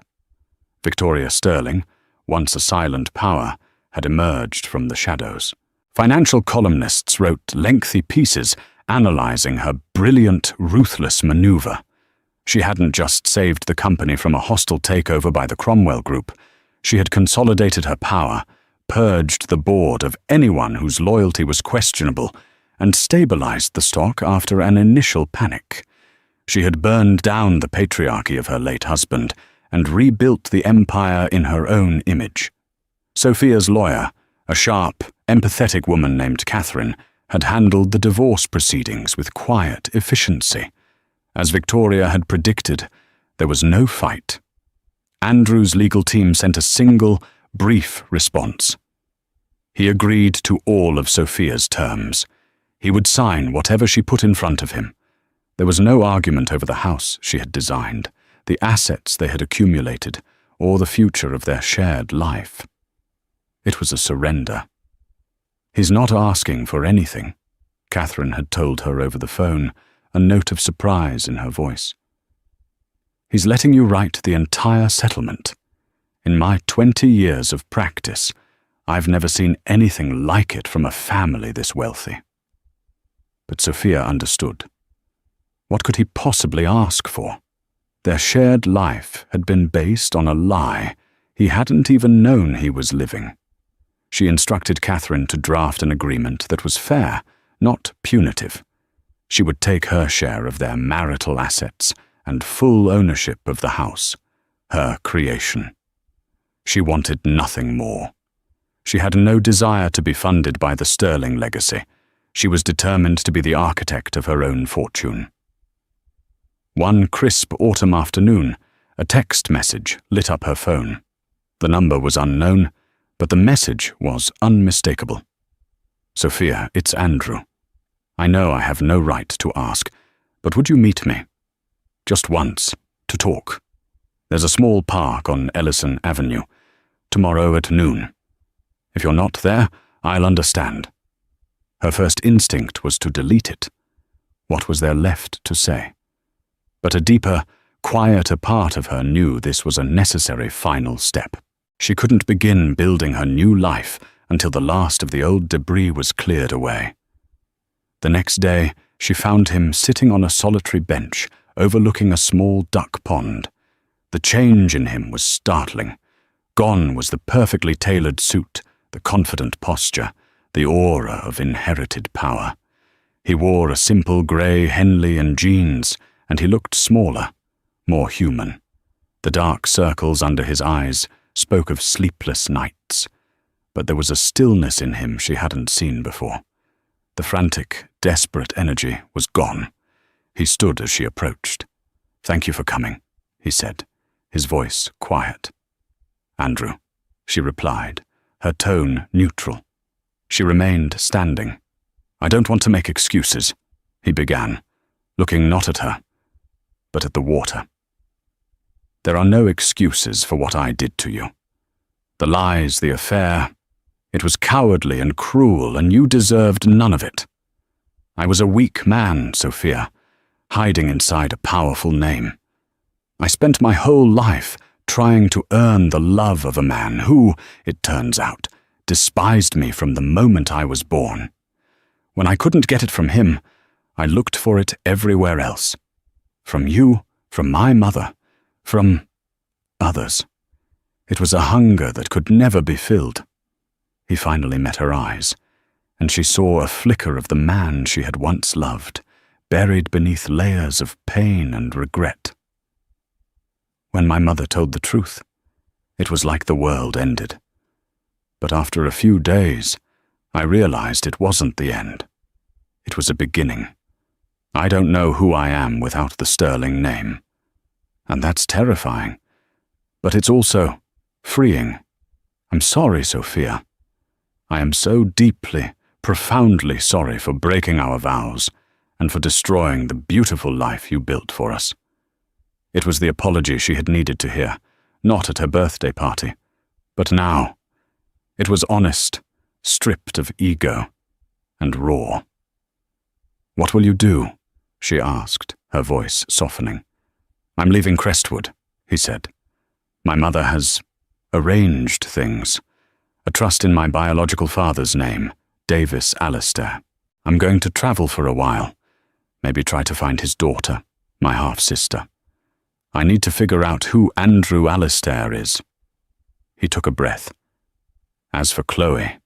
Victoria Sterling, once a silent power, had emerged from the shadows. Financial columnists wrote lengthy pieces analyzing her brilliant, ruthless maneuver. She hadn't just saved the company from a hostile takeover by the Cromwell Group. She had consolidated her power, purged the board of anyone whose loyalty was questionable, and stabilized the stock after an initial panic. She had burned down the patriarchy of her late husband and rebuilt the empire in her own image. Sophia's lawyer, a sharp, empathetic woman named Catherine, had handled the divorce proceedings with quiet efficiency. As Victoria had predicted, there was no fight. Andrew's legal team sent a single, brief response. He agreed to all of Sophia's terms. He would sign whatever she put in front of him. There was no argument over the house she had designed, the assets they had accumulated, or the future of their shared life. It was a surrender. "He's not asking for anything," Catherine had told her over the phone, a note of surprise in her voice. "He's letting you write the entire settlement. In my 20 years of practice, I've never seen anything like it from a family this wealthy." But Sophia understood. What could he possibly ask for? Their shared life had been based on a lie he hadn't even known he was living. She instructed Catherine to draft an agreement that was fair, not punitive. She would take her share of their marital assets and full ownership of the house, her creation. She wanted nothing more. She had no desire to be funded by the Sterling legacy. She was determined to be the architect of her own fortune. One crisp autumn afternoon, a text message lit up her phone. The number was unknown, but the message was unmistakable. "Sophia, it's Andrew. I know I have no right to ask, but would you meet me? Just once, to talk. There's a small park on Ellison Avenue, tomorrow at noon. If you're not there, I'll understand." Her first instinct was to delete it. What was there left to say? But a deeper, quieter part of her knew this was a necessary final step. She couldn't begin building her new life until the last of the old debris was cleared away. The next day, she found him sitting on a solitary bench overlooking a small duck pond. The change in him was startling. Gone was the perfectly tailored suit, the confident posture, the aura of inherited power. He wore a simple grey Henley and jeans, and he looked smaller, more human. The dark circles under his eyes spoke of sleepless nights, but there was a stillness in him she hadn't seen before. The frantic, desperate energy was gone. He stood as she approached. "Thank you for coming," he said, his voice quiet. "Andrew," she replied, her tone neutral. She remained standing. "I don't want to make excuses," he began, looking not at her, but at the water. "There are no excuses for what I did to you. The lies, the affair, it was cowardly and cruel, and you deserved none of it. I was a weak man, Sophia, hiding inside a powerful name. I spent my whole life trying to earn the love of a man who, it turns out, despised me from the moment I was born. When I couldn't get it from him, I looked for it everywhere else. From you, from my mother, from others. It was a hunger that could never be filled." He finally met her eyes, and she saw a flicker of the man she had once loved, buried beneath layers of pain and regret. "When my mother told the truth, it was like the world ended. But after a few days, I realized it wasn't the end. It was a beginning. I don't know who I am without the sterling name. And that's terrifying. But it's also freeing. I'm sorry, Sophia. I am so deeply, profoundly sorry for breaking our vows and for destroying the beautiful life you built for us." It was the apology she had needed to hear, not at her birthday party, but now. It was honest, stripped of ego, and raw. "What will you do?" she asked, her voice softening. "I'm leaving Crestwood," he said. "My mother has arranged things. A trust in my biological father's name, Davis Alistair. I'm going to travel for a while, maybe try to find his daughter, my half-sister. I need to figure out who Andrew Alistair is." He took a breath. "As for Chloe,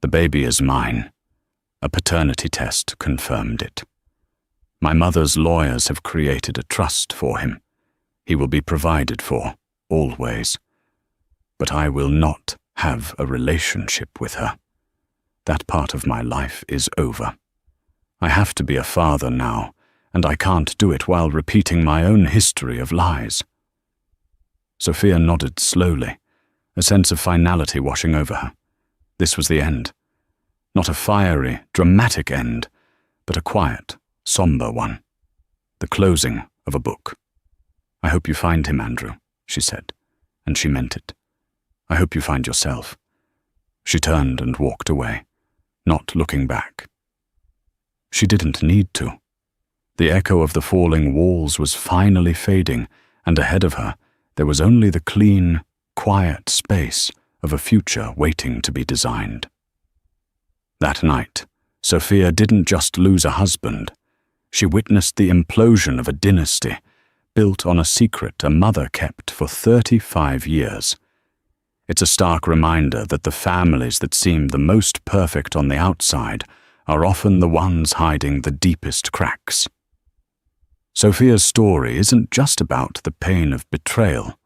the baby is mine. A paternity test confirmed it. My mother's lawyers have created a trust for him. He will be provided for, always. But I will not have a relationship with her. That part of my life is over. I have to be a father now, and I can't do it while repeating my own history of lies." Sophia nodded slowly, a sense of finality washing over her. This was the end. Not a fiery, dramatic end, but a quiet, somber one. The closing of a book. "I hope you find him, Andrew," she said, and she meant it. "I hope you find yourself." She turned and walked away, not looking back. She didn't need to. The echo of the falling walls was finally fading, and ahead of her there was only the clean, quiet space of a future waiting to be designed. That night, Sophia didn't just lose a husband. She witnessed the implosion of a dynasty, built on a secret a mother kept for 35 years. It's a stark reminder that the families that seem the most perfect on the outside are often the ones hiding the deepest cracks. Sophia's story isn't just about the pain of betrayal,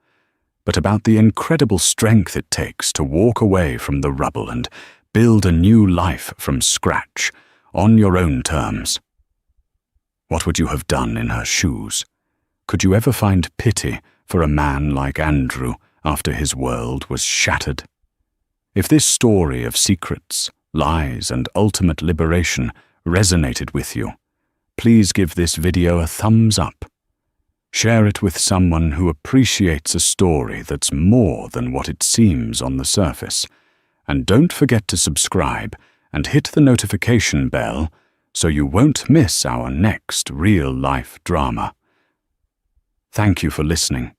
but about the incredible strength it takes to walk away from the rubble and build a new life from scratch, on your own terms. What would you have done in her shoes? Could you ever find pity for a man like Andrew after his world was shattered? If this story of secrets, lies, and ultimate liberation resonated with you, please give this video a thumbs up. Share it with someone who appreciates a story that's more than what it seems on the surface. And don't forget to subscribe and hit the notification bell so you won't miss our next real-life drama. Thank you for listening.